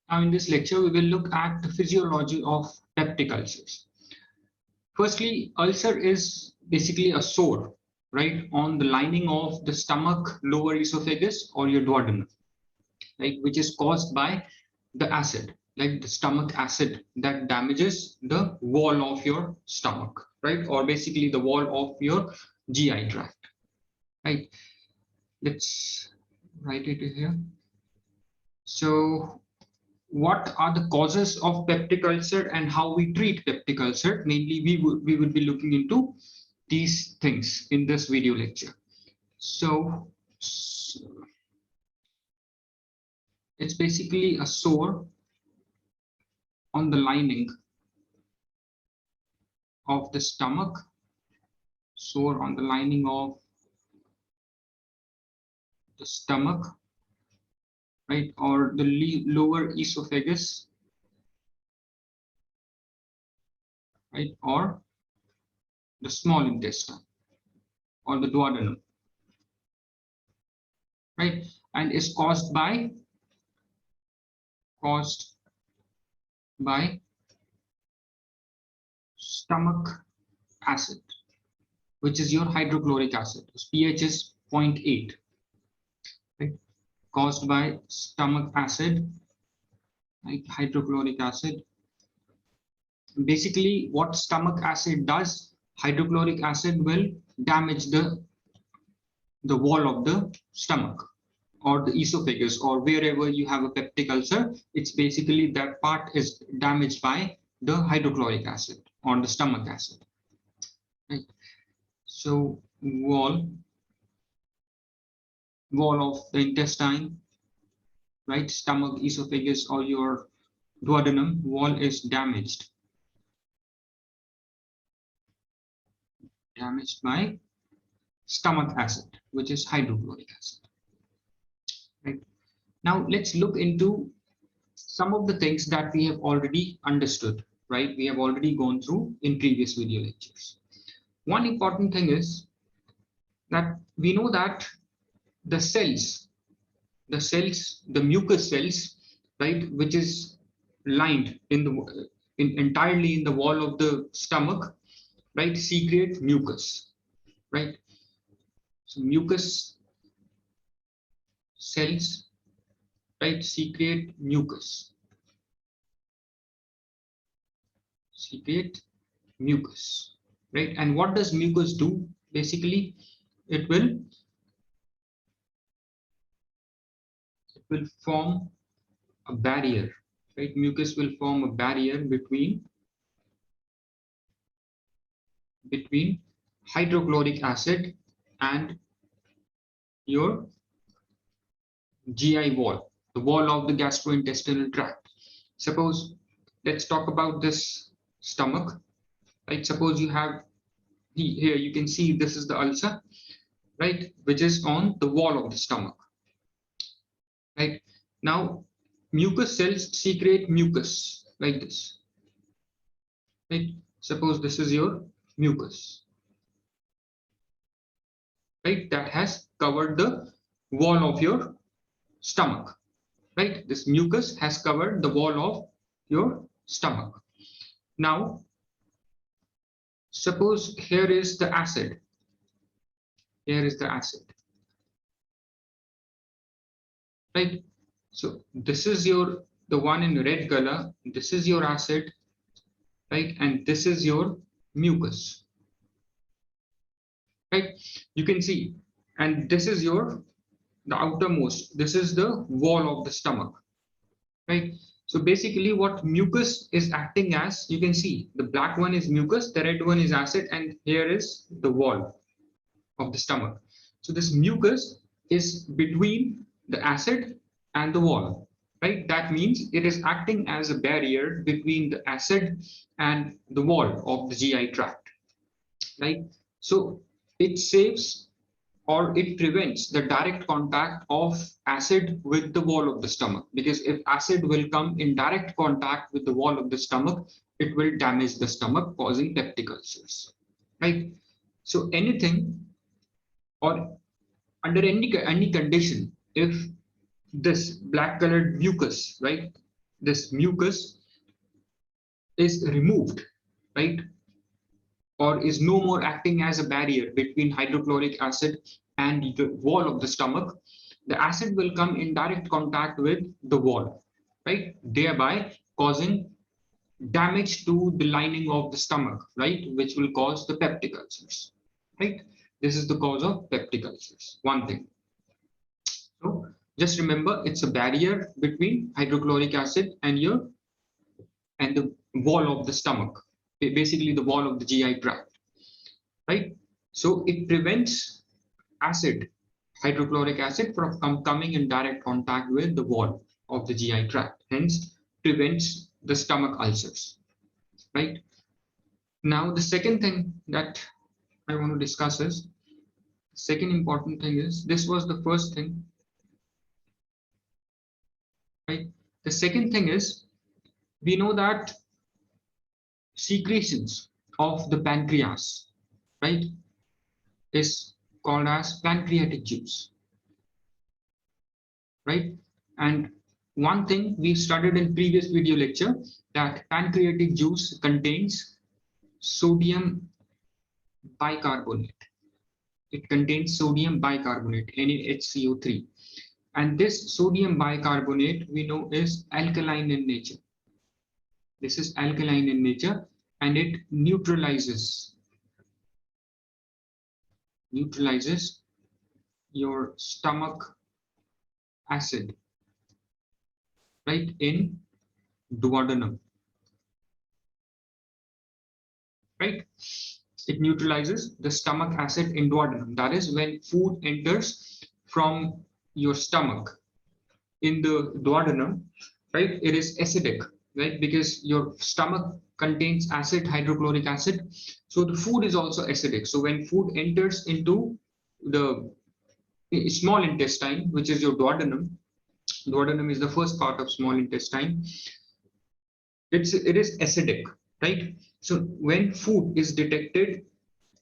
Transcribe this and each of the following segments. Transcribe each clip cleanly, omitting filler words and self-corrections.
Now in this lecture, we will look at the physiology of peptic ulcers. Firstly, ulcer is basically a sore, right, on the lining of the stomach, lower esophagus, or your duodenum, right, which is caused by the acid, like the stomach acid that damages the wall of your stomach, right, or basically the wall of your GI tract, right. Let's write it here. So what are the causes of peptic ulcer and how we treat peptic ulcer? Mainly, we would be looking into these things in this video lecture. So it's basically a sore on the lining of the stomach, sore on the lining of the stomach, right, or the lower esophagus, right, or the small intestine or the duodenum, right, and is caused by stomach acid, which is your hydrochloric acid. Its pH is 0.8, right, caused by stomach acid, right, hydrochloric acid. Basically, what stomach acid does, hydrochloric acid will damage the wall of the stomach or the esophagus or wherever you have a peptic ulcer. It's basically that part is damaged by the hydrochloric acid or the stomach acid, right. So wall of the intestine, right, stomach, esophagus, or your duodenum wall is damaged by stomach acid, which is hydrochloric acid, right. Now let's look into some of the things that we have already understood, right, we have already gone through in previous video lectures. One important thing is that we know that the cells, the mucus cells, right, which is lined entirely in the wall of the stomach, right, secrete mucus, right. So mucus cells, right, secrete mucus, right. And what does mucus do? Basically, it will form a barrier, right. Mucus will form a barrier between hydrochloric acid and your GI wall, the wall of the gastrointestinal tract. Suppose, let's talk about this stomach, right. Suppose you have here, you can see this is the ulcer, right, which is on the wall of the stomach, right. Now mucus cells secrete mucus like this, right. Suppose this is your mucus, right, that has covered the wall of your stomach, right. This mucus has covered the wall of your stomach. Now suppose here is the acid, right. So this is the one in red color, this is your acid, right, and this is your mucus, right. You can see, and this is the outermost, this is the wall of the stomach, right. So basically what mucus is acting as, you can see the black one is mucus, the red one is acid, and here is the wall of the stomach. So this mucus is between the acid and the wall, right. That means it is acting as a barrier between the acid and the wall of the GI tract, right. So it saves or it prevents the direct contact of acid with the wall of the stomach, because if acid will come in direct contact with the wall of the stomach, it will damage the stomach, causing peptic ulcers, right. So anything or under any condition, if this black colored mucus, right, this mucus is removed, right? Or is no more acting as a barrier between hydrochloric acid and the wall of the stomach, the acid will come in direct contact with the wall, right? Thereby causing damage to the lining of the stomach, right? Which will cause the peptic ulcers, right? This is the cause of peptic ulcers, one thing. So just remember, it's a barrier between hydrochloric acid and the wall of the stomach, basically the wall of the GI tract, right? So it prevents acid, hydrochloric acid, from coming in direct contact with the wall of the GI tract, hence prevents the stomach ulcers, right? Now, the second thing that I want to discuss is, second important thing is, this was the first thing, right? The second thing is, we know that secretions of the pancreas, right, is called as pancreatic juice, right? And one thing we studied in previous video lecture, that pancreatic juice contains sodium bicarbonate. It contains sodium bicarbonate, NaHCO3. And this sodium bicarbonate we know is alkaline in nature. This is alkaline in nature, and it neutralizes your stomach acid, right, in duodenum, right? It neutralizes the stomach acid in duodenum. That is, when food enters from your stomach in the duodenum, right, it is acidic, right, because your stomach contains acid, hydrochloric acid, so the food is also acidic. So when food enters into the small intestine, which is your duodenum is the first part of small intestine, it is acidic, right? So when food is detected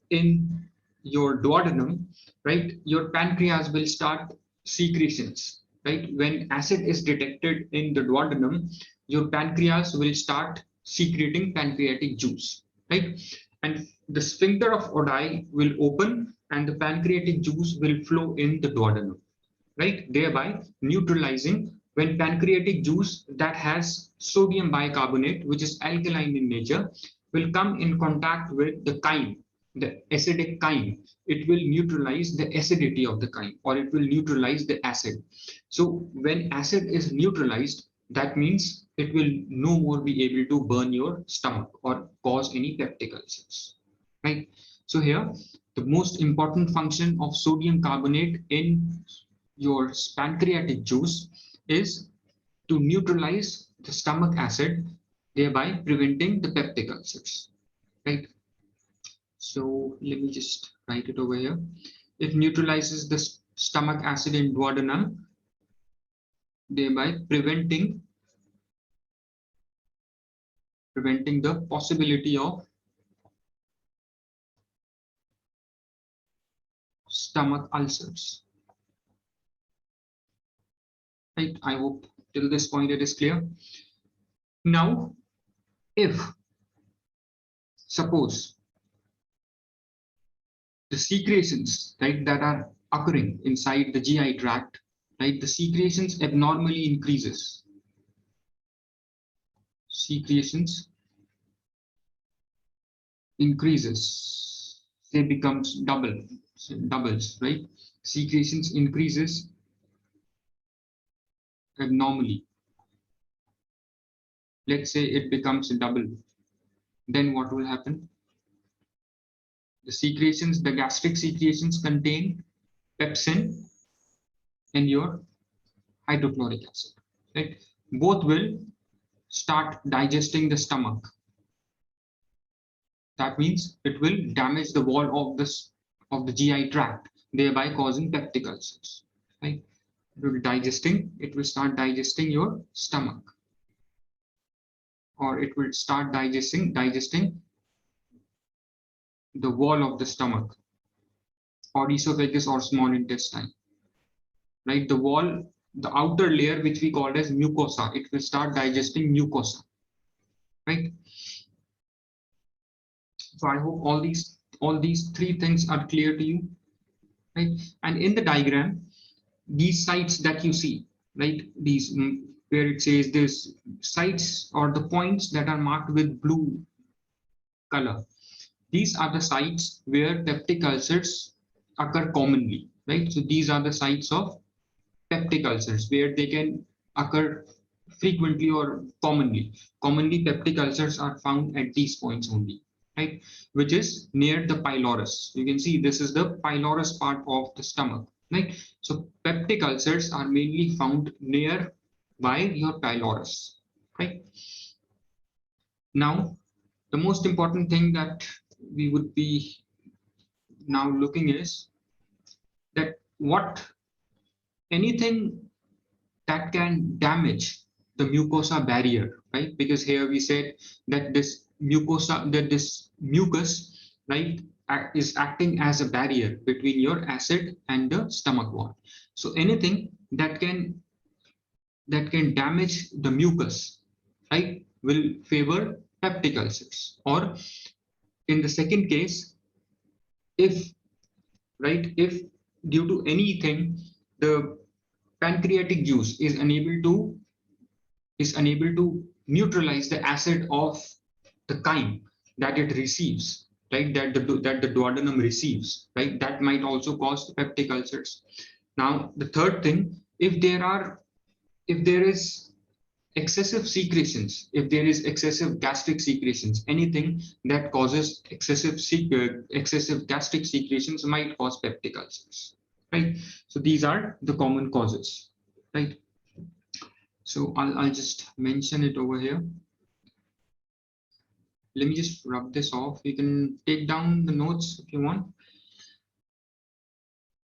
in your duodenum, right, your pancreas will start secretions, right? When acid is detected in the duodenum, your pancreas will start secreting pancreatic juice, right? And the sphincter of Oddi will open and the pancreatic juice will flow in the duodenum, right? Thereby neutralizing, when pancreatic juice that has sodium bicarbonate, which is alkaline in nature, will come in contact with the chyme, the acidic chyme, it will neutralize the acidity of the chyme, or it will neutralize the acid. So when acid is neutralized, that means it will no more be able to burn your stomach or cause any peptic ulcers, right? So here, the most important function of sodium carbonate in your pancreatic juice is to neutralize the stomach acid, thereby preventing the peptic ulcers, right? So let me just write it over here. It neutralizes the stomach acid in duodenum, thereby preventing the possibility of stomach ulcers, right? I hope till this point it is clear. Now, if suppose the secretions, right, that are occurring inside the GI tract, right, the secretions abnormally increases. Secretions increases, say becomes doubles, right? Secretions increases abnormally. Let's say it becomes double. Then what will happen? The gastric secretions contain pepsin and your hydrochloric acid, right? Both will start digesting the stomach. That means it will damage the wall of the GI tract, thereby causing peptic ulcers, right? It will start digesting your stomach, or it will start digesting the wall of the stomach, or esophagus or small intestine, right? The wall the outer layer, which we call as mucosa. It will start digesting mucosa, right? So I hope all these three things are clear to you, right? And in the diagram, these sites that you see, right? These where it says this sites or the points that are marked with blue color. These are the sites where peptic ulcers occur commonly, right? So these are the sites of peptic ulcers where they can occur frequently or commonly. Commonly, peptic ulcers are found at these points only, right? Which is near the pylorus. You can see this is the pylorus part of the stomach, right? So peptic ulcers are mainly found near by your pylorus, right? Now, the most important thing that we would be now looking is that what anything that can damage the mucosa barrier, right? Because here we said that this mucosa, that this mucus, right, is acting as a barrier between your acid and the stomach wall. So anything that can damage the mucus, right, will favor peptic ulcers. Or in the second case, if if due to anything the pancreatic juice is unable to neutralize the acid of the chyme that it receives, right? That the duodenum receives, right? That might also cause peptic ulcers. Now, the third thing, if there is excessive secretions, if there is excessive gastric secretions, anything that causes excessive gastric secretions might cause peptic ulcers, right? So these are the common causes, right? So I'll just mention it over here. Let me just rub this off. You can take down the notes if you want,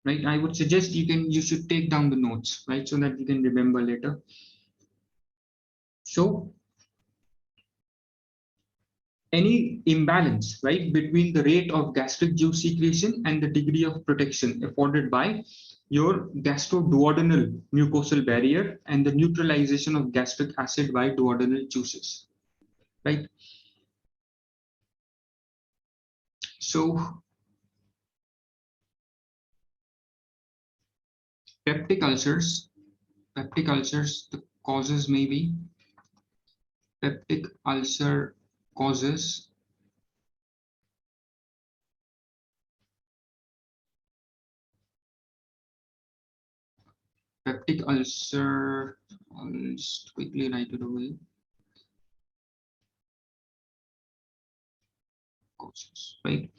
right? I would suggest you should take down the notes, right? So that you can remember later. So any imbalance, right, between the rate of gastric juice secretion and the degree of protection afforded by your gastroduodenal mucosal barrier and the neutralization of gastric acid by duodenal juices, right? So peptic ulcers, the causes may be peptic ulcer causes peptic ulcer. I'll just quickly write it away. Causes, right?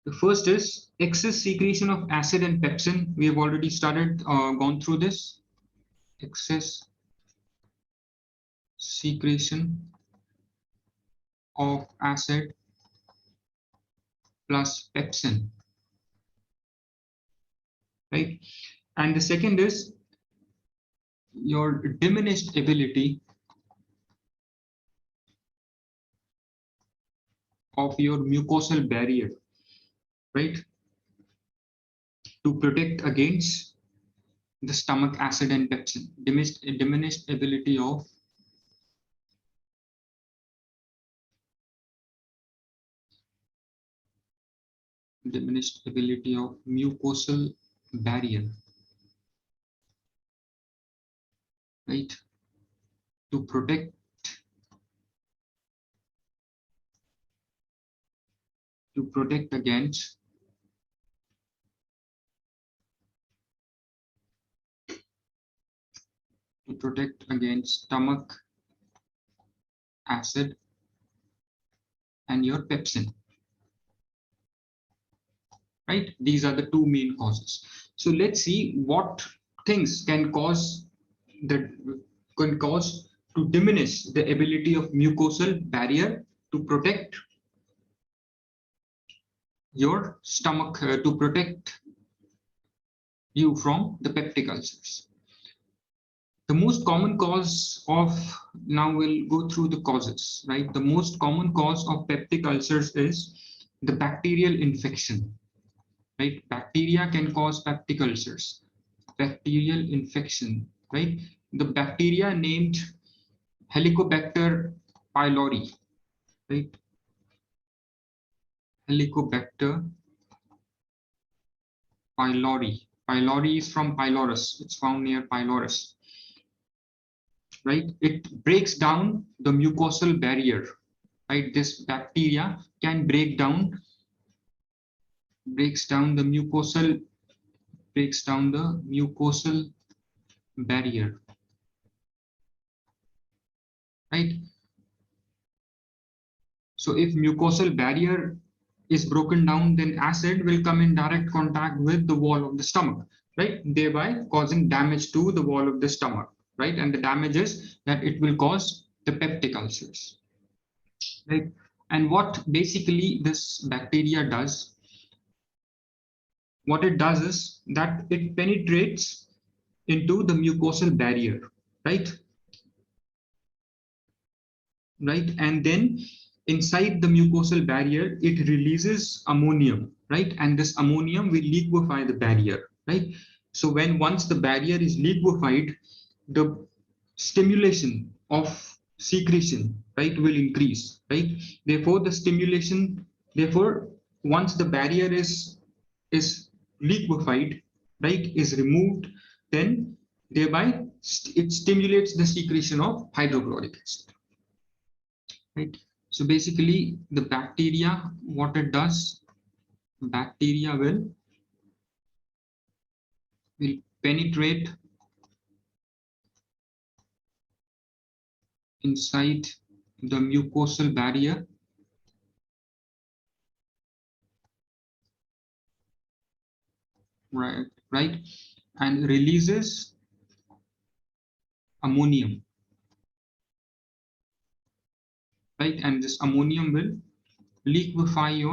The first is excess secretion of acid and pepsin. We have already gone through this. Excess secretion of acid plus pepsin, right? And the second is your diminished ability of your mucosal barrier, right, to protect against the stomach acid and pepsin. Diminished ability of mucosal barrier, right, to protect against stomach acid and your pepsin, right? These are the two main causes. So let's see what things can cause to diminish the ability of mucosal barrier to protect your stomach, to protect you from the peptic ulcers. The most common cause of, now we'll go through the causes, right? The most common cause of peptic ulcers is the bacterial infection, right? Bacteria can cause peptic ulcers. bacterial infection, right? The bacteria named Helicobacter pylori, right? Helicobacter pylori. Pylori is from pylorus. It's found near pylorus, right? It breaks down the mucosal barrier, right? This bacteria can breaks down the mucosal barrier, right? So if mucosal barrier is broken down, then acid will come in direct contact with the wall of the stomach, right? Thereby causing damage to the wall of the stomach, right? And the damage is that it will cause the peptic ulcers, right? And what basically this bacteria does, what it does is that it penetrates into the mucosal barrier, right? Right? And then inside the mucosal barrier, it releases ammonium, right? And this ammonium will liquefy the barrier, right? So once the barrier is liquefied, the stimulation of secretion, right, will increase, right? Therefore, once the barrier is liquefied, right, is removed, then thereby it stimulates the secretion of hydrochloric acid. Right. So basically the bacteria, what it does, bacteria will penetrate inside the mucosal barrier, right, and releases ammonium, right, and this ammonium will liquefy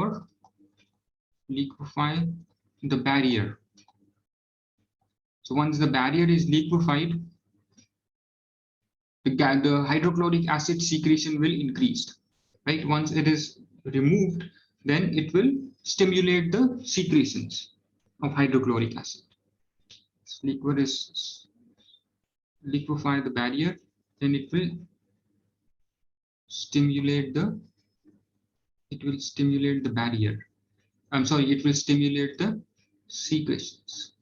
the barrier. So once the barrier is liquefied, the hydrochloric acid secretion will increase, right? Once it is removed, then it will stimulate the secretions of hydrochloric acid. This liquid is liquefy the barrier, then it will stimulate the barrier. I'm sorry, it will stimulate the secretions.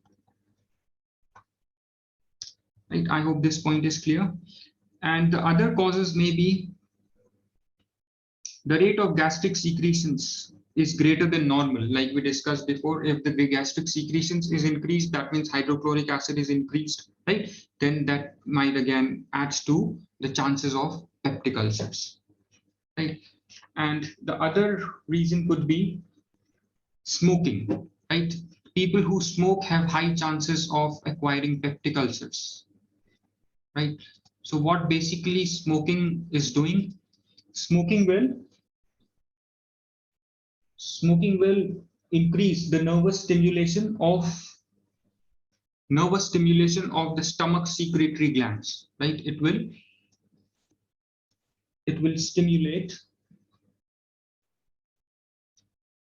Right, I hope this point is clear. And the other causes may be the rate of gastric secretions is greater than normal, like we discussed before. If the gastric secretions is increased, that means hydrochloric acid is increased, right? Then that might again adds to the chances of peptic ulcers, right? And the other reason could be smoking, right? People who smoke have high chances of acquiring peptic ulcers, right? So what basically smoking is doing, smoking will increase the nervous stimulation of the stomach secretory glands, right? It will stimulate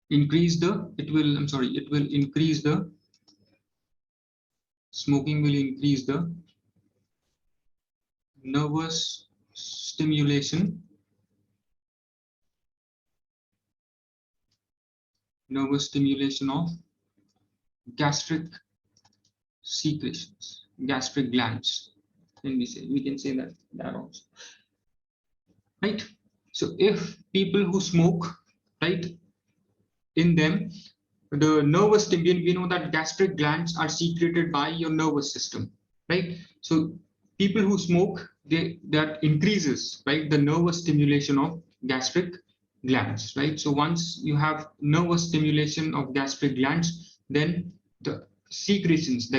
increase the it will I'm sorry it will increase the smoking will increase the nervous stimulation of gastric secretions, gastric glands. Then we can say that also, right? So if people who smoke, right, in them the nervous stimulation, we know that gastric glands are secreted by your nervous system, right? So people who smoke, that increases, right, the nervous stimulation of gastric glands, right? So once you have nervous stimulation of gastric glands, then the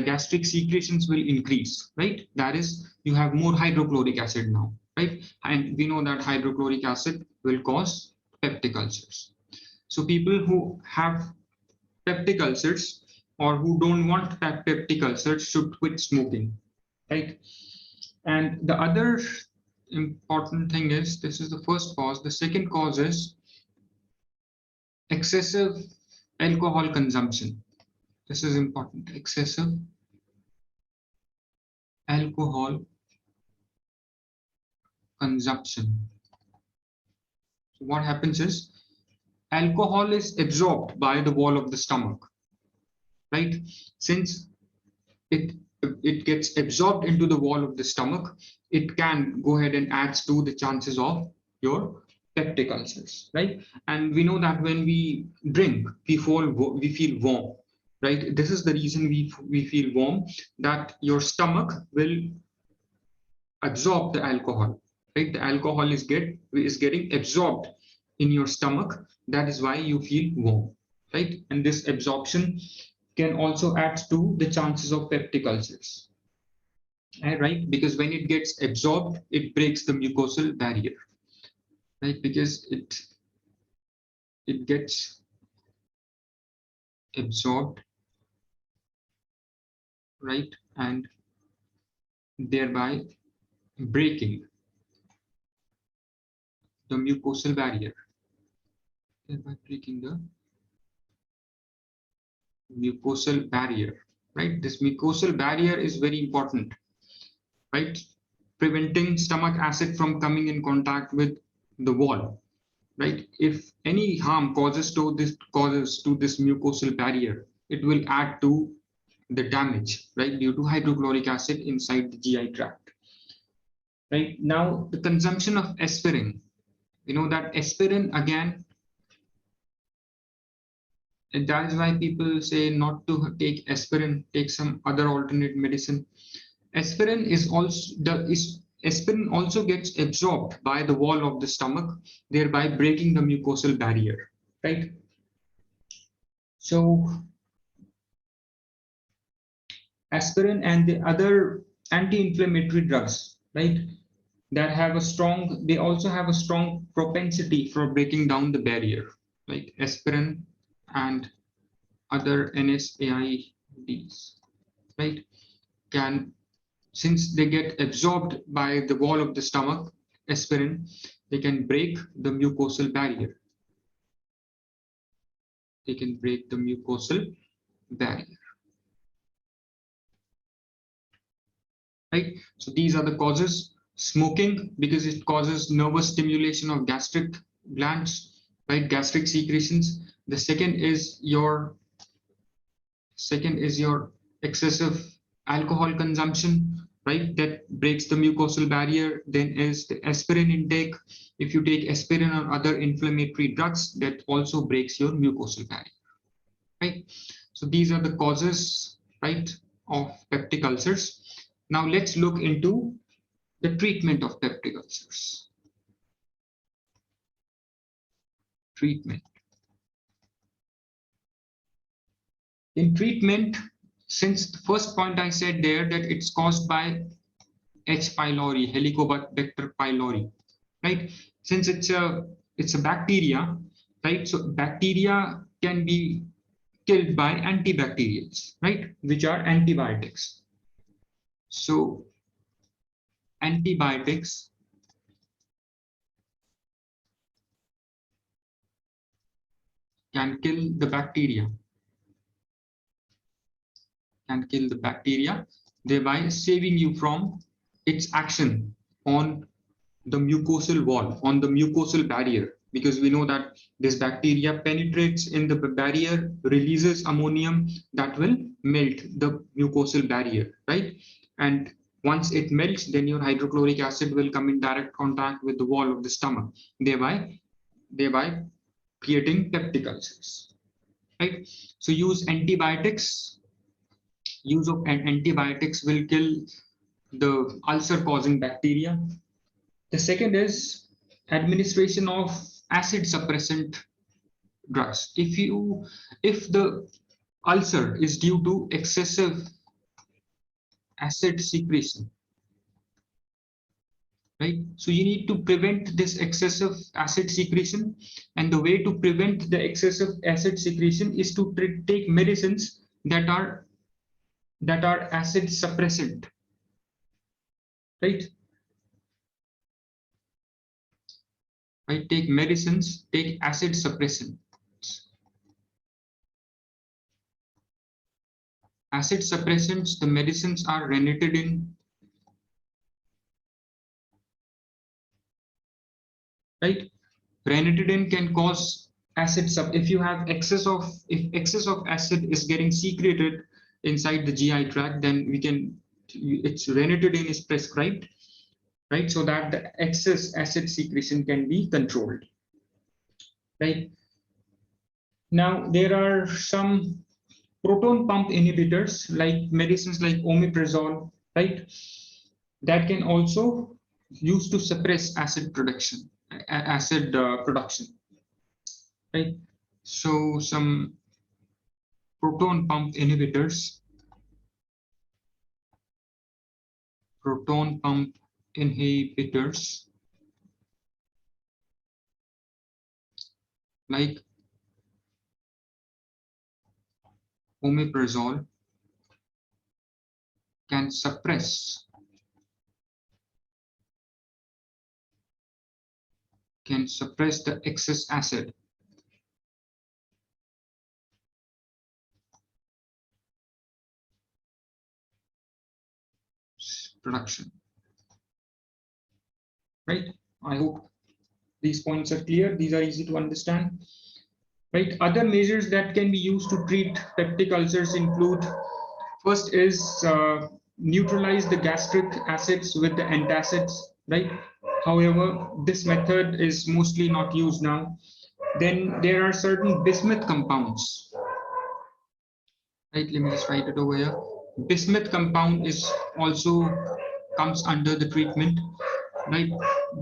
gastric secretions will increase, right? That is, you have more hydrochloric acid now, right? And we know that hydrochloric acid will cause peptic ulcers. So people who have peptic ulcers or who don't want peptic ulcers should quit smoking, right? And the other important thing is, this is the first cause. The second cause is excessive alcohol consumption. This is important. Excessive alcohol consumption. So what happens is alcohol is absorbed by the wall of the stomach, right? Since it it gets absorbed into the wall of the stomach, it can go ahead and adds to the chances of your peptic ulcers, right? And we know that when we drink, we feel warm, right? This is the reason we feel warm, that your stomach will absorb the alcohol, right? The alcohol is getting absorbed in your stomach. That is why you feel warm, right? And this absorption can also add to the chances of peptic ulcers, right? Because when it gets absorbed, it breaks the mucosal barrier, right? Because it gets absorbed, right? And thereby breaking the mucosal barrier, thereby breaking the mucosal barrier, right? This mucosal barrier is very important, right? Preventing stomach acid from coming in contact with the wall, right? If any harm causes to this mucosal barrier, it will add to the damage, right? Due to hydrochloric acid inside the GI tract, right? Now, the consumption of aspirin, you know that aspirin again, and that is why people say not to take aspirin, take some other alternate medicine. Aspirin also gets absorbed by the wall of the stomach, thereby breaking the mucosal barrier, right? So aspirin and the other anti-inflammatory drugs, right? They also have a strong propensity for breaking down the barrier, like aspirin and other NSAIDs, right? Can Since they get absorbed by the wall of the stomach, aspirin, they can break the mucosal barrier. They can break the mucosal barrier, right? So these are the causes. Smoking, because it causes nervous stimulation of gastric glands, right? Gastric secretions. The second is your excessive alcohol consumption, right? That breaks the mucosal barrier. Then is the aspirin intake. If you take aspirin or other inflammatory drugs, that also breaks your mucosal barrier, right? So these are the causes, right, of peptic ulcers. Now let's look into the treatment of peptic ulcers. Treatment. In treatment, since the first point I said there that it's caused by H. pylori, Helicobacter pylori, right? Since it's a bacteria, right? So bacteria can be killed by antibacterials, right? Which are antibiotics. So antibiotics can kill the bacteria, thereby saving you from its action on the mucosal wall, on the mucosal barrier, because we know that this bacteria penetrates in the barrier, releases ammonium that will melt the mucosal barrier, right? And once it melts, then your hydrochloric acid will come in direct contact with the wall of the stomach, thereby creating peptic ulcers, right? So use of antibiotics will kill the ulcer causing bacteria. The second is administration of acid suppressant drugs. If the ulcer is due to excessive acid secretion, right? So you need to prevent this excessive acid secretion, and the way to prevent the excessive acid secretion is to take medicines that are acid suppressant, right? Right? Take acid suppressant. Acid suppressants, the medicines are ranitidine, right? Ranitidine can cause acid if you have if excess of acid is getting secreted inside the GI tract, then it's ranitidine is prescribed, right? So that the excess acid secretion can be controlled, right? Now there are some proton pump inhibitors like medicines like omeprazole, right? That can also used to suppress acid production, right? So some proton pump inhibitors, proton pump inhibitors like omeprazole can suppress the excess acid production, right? I hope these points are clear. These are easy to understand, right? Other measures that can be used to treat peptic ulcers include, first is neutralize the gastric acids with the antacids, right? However, this method is mostly not used now. Then there are certain bismuth compounds, right? Let me just write it over here. Bismuth compound is also comes under the treatment, right?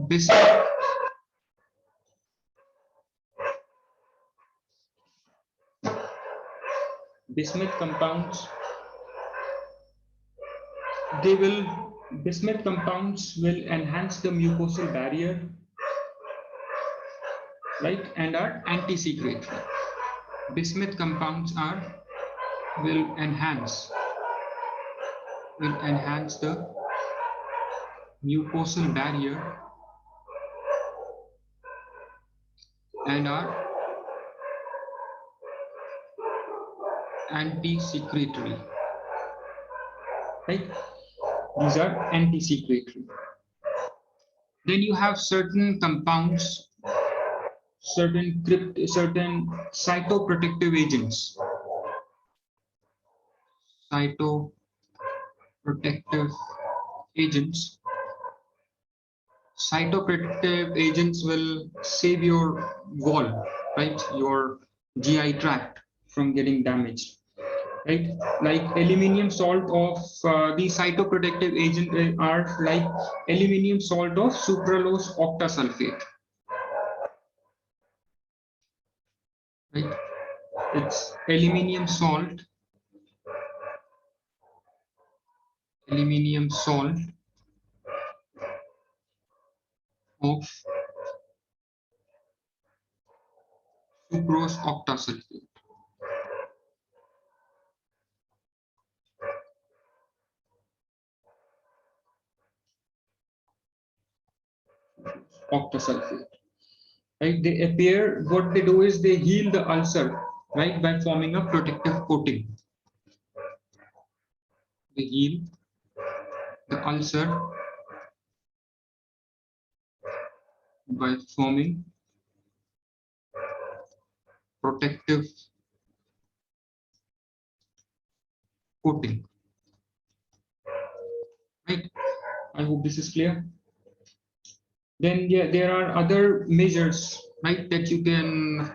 Bismuth, bismuth compounds, they will, bismuth compounds will enhance the mucosal barrier, right? And are anti-secretory. Bismuth compounds are will enhance the mucosal barrier and are anti-secretory, right? These are anti-secretory. Then you have certain compounds, certain cytoprotective agents. Cytoprotective agents. Cytoprotective agents will save your wall, right? Your GI tract from getting damaged, right? Like aluminium salt of the cytoprotective agent are like aluminium salt of sucralose octasulfate, right? It's aluminium salt of sucrose octasulfate. Octasulfate, right? They appear, what they do is they heal the ulcer, right, by forming a protective coating. They heal the ulcer by forming protective coating, right? I hope this is clear. Then yeah, there are other measures, right, that you can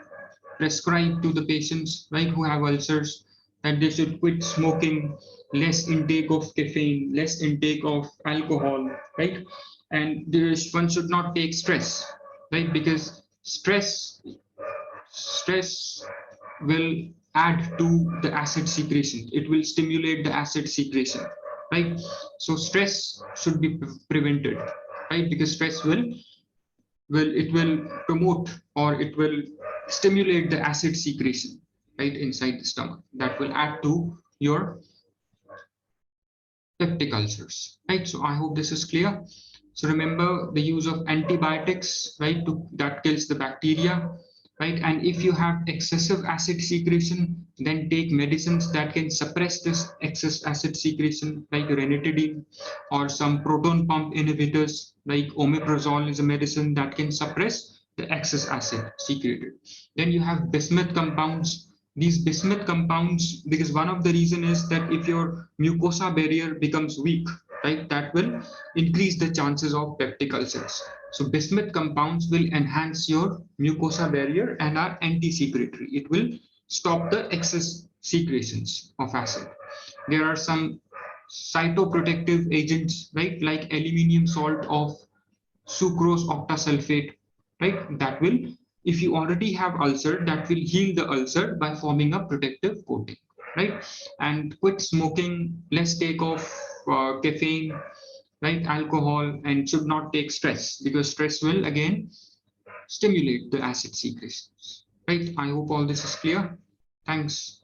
prescribe to the patients, right, who have ulcers, that they should quit smoking, less intake of caffeine, less intake of alcohol, right? And one should not take stress, right? Because stress will add to the acid secretion. It will stimulate the acid secretion, right? So stress should be prevented, right? Because stress will promote, or it will stimulate the acid secretion, right, inside the stomach. That will add to your peptic ulcers, right? So I hope this is clear. So remember the use of antibiotics, right, that kills the bacteria. right? And if you have excessive acid secretion, then take medicines that can suppress this excess acid secretion, like ranitidine, or some proton pump inhibitors, like omeprazole is a medicine that can suppress the excess acid secreted. Then you have bismuth compounds. These bismuth compounds, because one of the reason is that if your mucosa barrier becomes weak, right, that will increase the chances of peptic ulcers. So bismuth compounds will enhance your mucosa barrier and are anti-secretory. It will stop the excess secretions of acid. There are some cytoprotective agents, right, like aluminium salt of sucrose octasulfate, right? That will, if you already have ulcer, that will heal the ulcer by forming a protective coating, right? And quit smoking, less take of caffeine, right? Alcohol, and should not take stress, because stress will again stimulate the acid secretions, right? I hope all this is clear. Thanks.